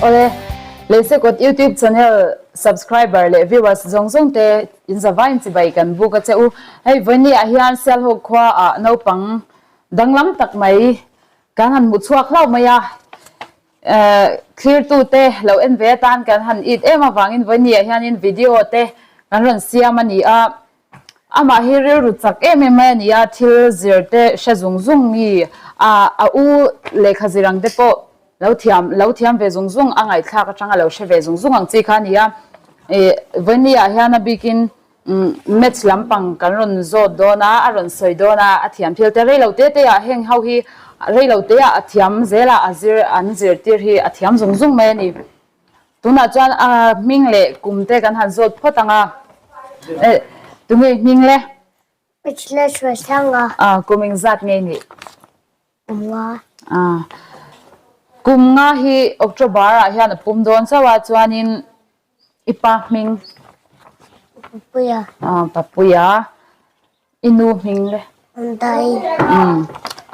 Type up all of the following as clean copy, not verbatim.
Ole, let's say got YouTube channel subscriber le viewers zong te in zavain si bai kan bu ka cheu hei vani a hian sel ho khwa a Naupang danglam tak mai kan han mu chuak lau maya clear tu te lo en ve tan kan han it ema wangin vani a hian in video te kan ron siam ani a ama hi ru chak em ni a thil zirte shazung mi a u le khazirang de po lo thiam ve zung angai thla ka tanga lo she ve zung ang chi kha nia vania hiana bikin match lampang kan ron zo dona aron soi dona a thiam thil te rei lo te a heng hau hi rei lo te a thiam zela azir anzir tir hi a thiam zung me ni tuna chan a mingle kumte kan han zot photanga tumi mingle H Lalhruaisanga kuming zat nge ni nga kum nga hi October a hian pum don chawa chuanin ipa ming papuya inu ming le andai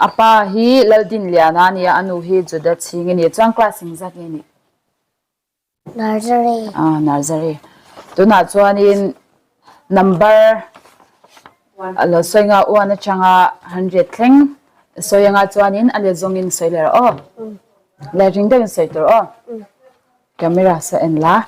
apa hi Laldinliana nia anu hi Judachhingi ni chuan classing zak ni Nursery Nursery tuna chuanin number alo soinga uana changa 100 thleng soyanga chuanin ale zongin soiler la ring den saitor camera sa en la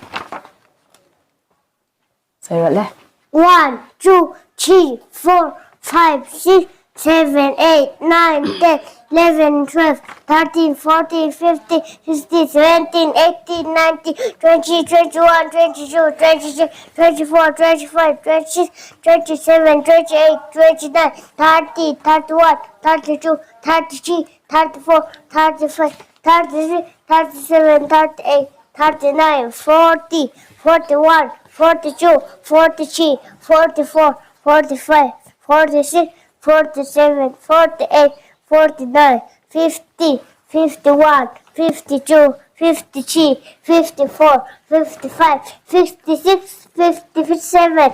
sai le 1 2 3 4 5 6 7 8 9 10 11 12 13 14 15 16 17 18 19 20 21 22 23 24 25 26 27 28 29 30 31 32 33 34 35 36 37 38 39 40 41 42 43 44 45 46 47 48 49 50 51 52 53 54 55 56 57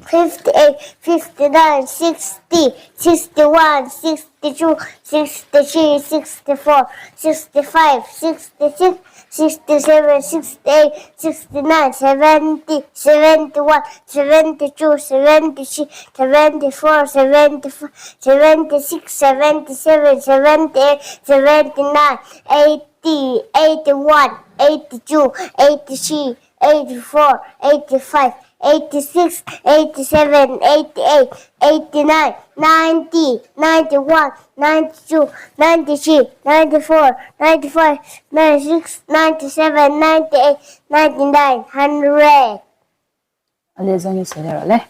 58 59 60 61 62 63 64 65 66 67 68 69 70 71 72 73 74 75 76 77 78 79 80 81 82 83 84 85 86, 87, 88, 89, 90, 91, 92, 93, 94, 95, 96, 97, 98, 99, 100. Ale zongi selera le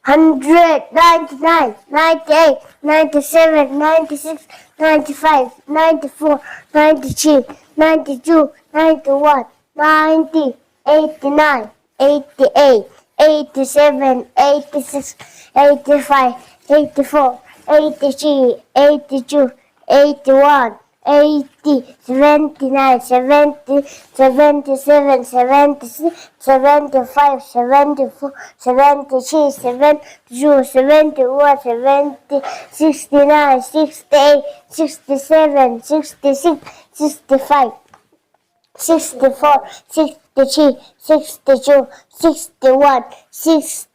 100, 99, 98, 97, 96, 95, 94, 93, 92, 91, 90, 89, 88, 87, 86, 85, 84, 83, 82, 81, 80, 79, 70, 77, 76, 75, 74, 73, 72, 71, 70, 69, 68, 67, 66, 65, 64, 63, 62, 61, 60,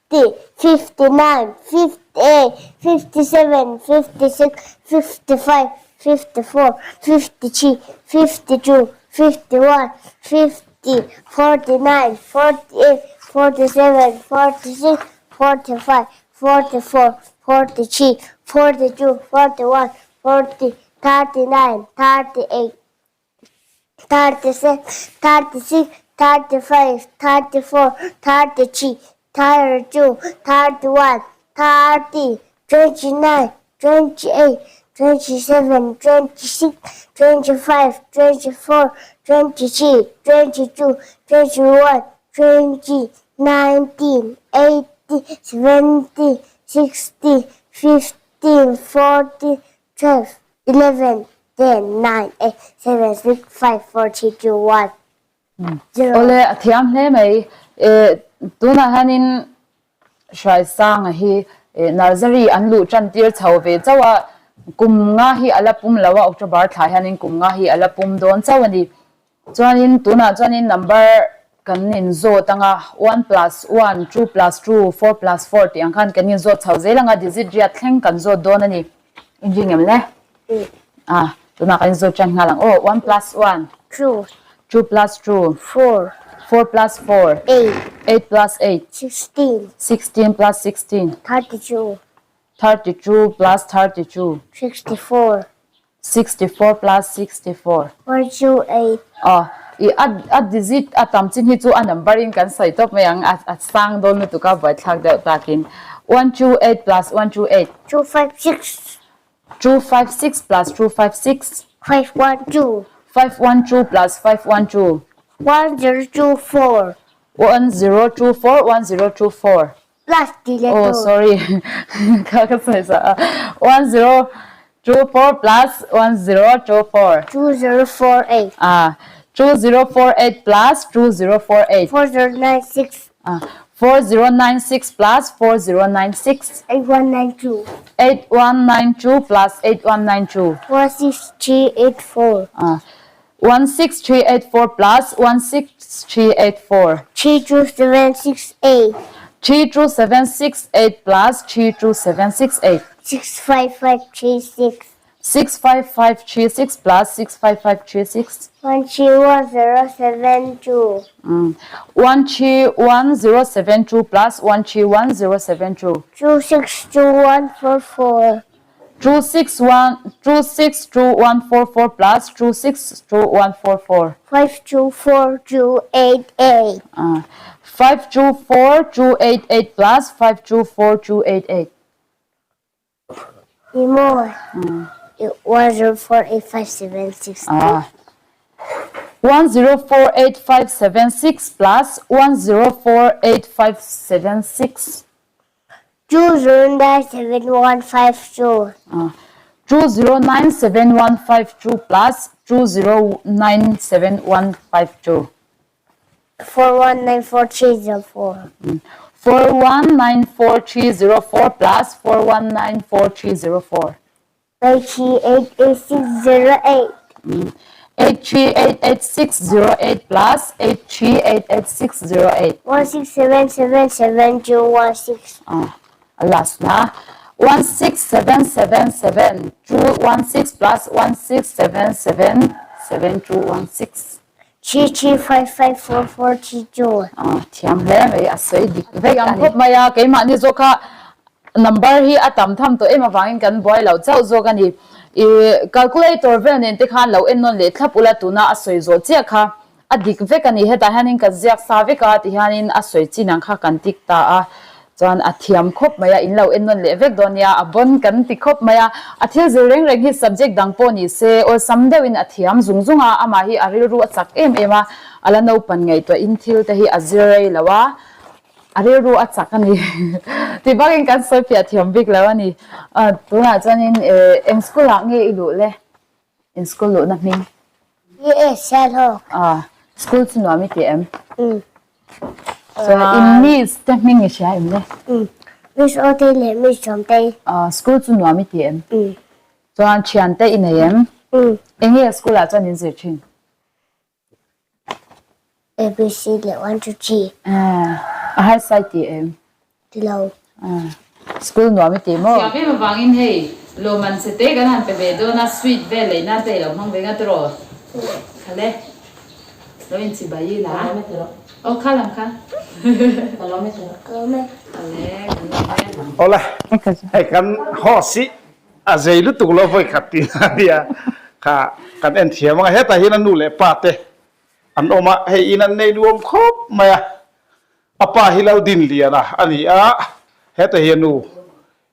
59, 58, 57, 56, 55, 54, 53, 52, 51, 50, 49, 48, 47, 46, 45, 44, 43, 42, 41, 40, 39, 38, 37, 36, 35, 34, 33, 32, 31, 30, 29, 28, 27, 26, 25, 24, 23, 22, 21, 20, 19, 18, 17, 16, 15, 14, 12, 11, 10, 9, 8, 7, 6, 5, 4, 3, 2, 1. ole athiam hle mai tuna hanin Lalhruaisanga hi nursery anlu chantir chhove chawa kum nga hi alapum lawa October thla hanin kum nga hi alapum don chawani chuan in tuna chuan in number kan in zo tanga 1 plus 1 2 plus 2 4 plus 4 ti ang khan kan in zo chho zelanga digit ria thleng kan zo don ani injing em le tuna kan zo chan ngalang 1 plus 1 2 2 plus 2 4 4 plus 4 8 plus 8 16 16 plus 16 32 32 plus 32 64 64 plus 64 128 at digit atam chin hi chu a number in kan sai top mayang at sang don nu tuka bai thak da takin 128 plus 128 256 256 plus 256 512 512 plus 512 1024 1024 1024 plus the letter. Oh, sorry. 1024 plus 1024. 2048 2048 plus 2048. 4096 4096 plus 4096. 8192 8192 plus 8192. 16384 16384 plus 16384. 32768 32768 plus 32768. 65536 65536 plus 65536. 131072 131072 plus 131072. 262144 262144 plus 262144. 524288 524288 plus 524288. More. It was 104856. 104856 plus 104856. 20975152. 20975152 plus 20975152. 419434. 4194 plus 4194 8388608. 8388608 plus 8388608. 1677716. Last na 16777 plus 16777 33554432. thiam hle mai asoi dik ve ang khop maya ke ma ni zoka number hi atam tham to ema wangin kan boy lo chau zo kan hi calculator ve nen te khan lo en non le thlapula tuna asoi zo che kha adik ve kan hi heta hanin ka ziak sa ve ka ti hanin asoi chinang kha kan tik ta a chuan a thiam khop maya in lo en non le vek donia abon kan ti khop maya a thil zir reng reng hi subject dang po ni se o samdewin a thiam zungzunga ama hi aril ru achak ema ala no pan ngai to in thil te hi azirei lawa aril ru achak ani ti bagin kan so pia thiam bik lawani tuna chanin em school a nge ilu le in school lo na ming Yes, hello. school chu no mi ti em so in mi stepping is ya em le Miss Ote le Miss Chomte. school chu no mi ti em so an chian te in em enge school a chanin Zirchin ABC le 1 2 3. a high side ti em Below. school no mi ti mo ya be ma wangin hei lo man se te kan han pe be do na sweet ve le na te lo hang be nga tro khale lo in si bai la o khalam kha Comment. Hola. Hey kan hosi azai lu tu lo voi khati dia kha kan en thiam nga heta hina nu le pate an oma hey inan nei luom khop maya apa hi Laldinliana ani a heta hianu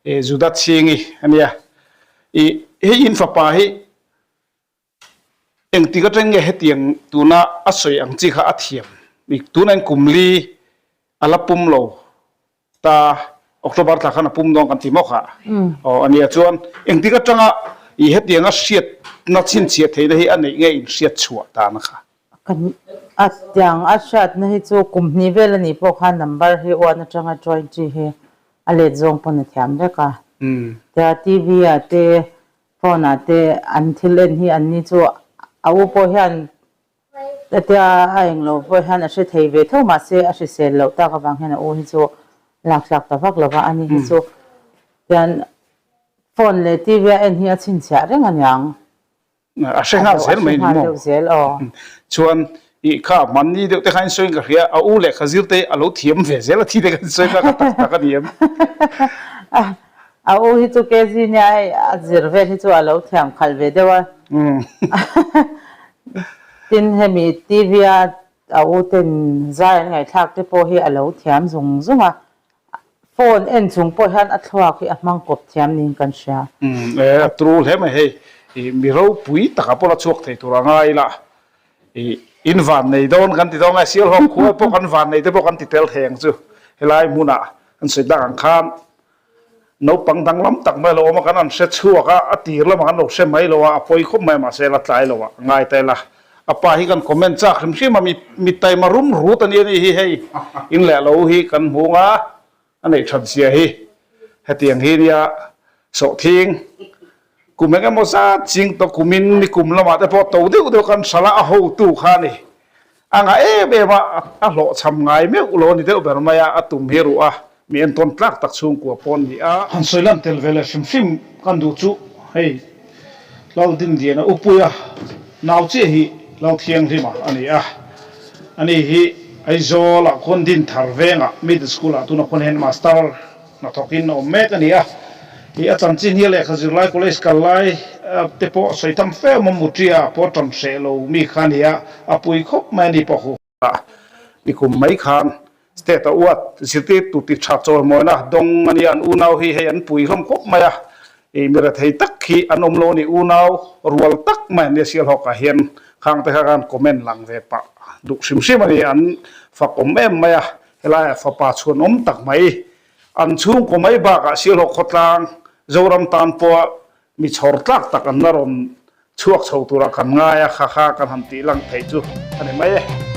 Judachhingi ania he in fapa hi eng ti ka teng nge hetiang tuna asoi ang chi kha athiam mi tunan kumli alapum lo ta October ta khana pum dong kan ti mo kha ania chuan eng ti ka tanga I hetiang a siat na chin chia theina hi ani nge in siat chua ta na kha kan aṭang ashat na hi chu kumni vel ani po kha number hi wan atanga join chi hi ale zong pon thiam le ka ta TV ate phone ate an thilen hi anni chu au po hian แต่ที่ไอ้เราพอหันอาจจะเทเวทมาเสียอาจจะเสียเราตากบางเห็นโอ้ฮิโซหลักๆแต่พักเราว่าอันนี้ฮิโซยันฟอนเลยที่ว่าเอ็นเฮียชินเสียเรื่องอะไรอย่างอาเซงาเซลไม่นี่มั้งชวนอีข้ามันนี่เดี๋ยวแต่ขันส่วนกับเฮียเอาเล็กขจิรเตะเอาลูกเทียมเวเซลที่เด็กส่วนกับตะกันเยี่ยมเอาฮิโซเกจิเนี่ยอาจิรเวฮิโซเอาลูกเทียมขัลเวเดว่าตินเฮมีทีวีเอาเต็นใจไงทักที่พอเฮียเอาลูกเทียมส่งอ่ะฟอนเอ็นส่งพอหันอัตลักษณ์ที่มังกบเทียมนี่กันเชียตรูเห็นไหมเฮ้มีเราปุ๋ยตะกับพวกเราชกไทยตัวง่ายละอินวันในโดนกันติดต้องไงเสียหอกคุยพวกกันวันในที่พวกกันติดเตลแทงจู่เฮลัยมุนะอันสุดดังข้ามนปังดังล้ำตักไม่รู้มากันอันเสร็จชั่วก็อตีแล้วมากันเราเชื่อไหมเราว่าปอยคุบไม่มาเสียละใจเราว่าง่ายแต่ละป่าฮิกันคอมเมนต์จากริมชีมามีไตมารุมรู้ตันนี้นี่ให้อินแหละเราฮิกันหัวงาอันนี้ฉันเสียฮิให้เตียงฮิเนี่ยโสทิ้งกุมเองก็มั่วซะจริงตัวกุมินนี่กุมละมาแต่พอตัวเดียวกันสละหูตู้ข้านี่อ่างเบมาหล่อทำไงไม่อุโลนี่เดี๋ยวแบบไม่ตุ่มเฮรุมีอันต้นกลักตักซุงกัวปนนี่ฮันสวยลันเทลเวลฟิมกันดูจุเฮ้ยเราดินเดียนะอุปุยนาวเจีฮีเราเทียงที่มาอันนี้ฮีไอโซละคนดินทาร์เวงมิดสคูลตุนคนเห็นมาสเตอร์นักทอกินโอเมกันนี่ที่อาจารย์จีนเฮเลขจิไลโคเลสกัลไลเตปอสวยทำเฟมมุตรีพอตันเซโลมีขันเฮียปุยคบไม่ดีพอหูนี่คุมไม่ขันสเตตอวดสิทธิตุติชาโจมอยนะดงมันยันอุณาวฮีเฮียนปุยคมคบไม่มีระดับตักขีอันอมโลนี่อุณาวรัวตักไม่เนี่ยเสียหอกเห็นข้างแต่ข้างคอมเมนต์หลังเวปะดุชิมมันยันฝักอมไม่เฮลายฝาปาชวนตักไม่อันชุ่มก็ไม่บ้าเสียหอกขดลางZoram tanpo mi chortlak tak an naron chuak chho tura kan ngaya kha kha kan han ti lang thei chu ani mai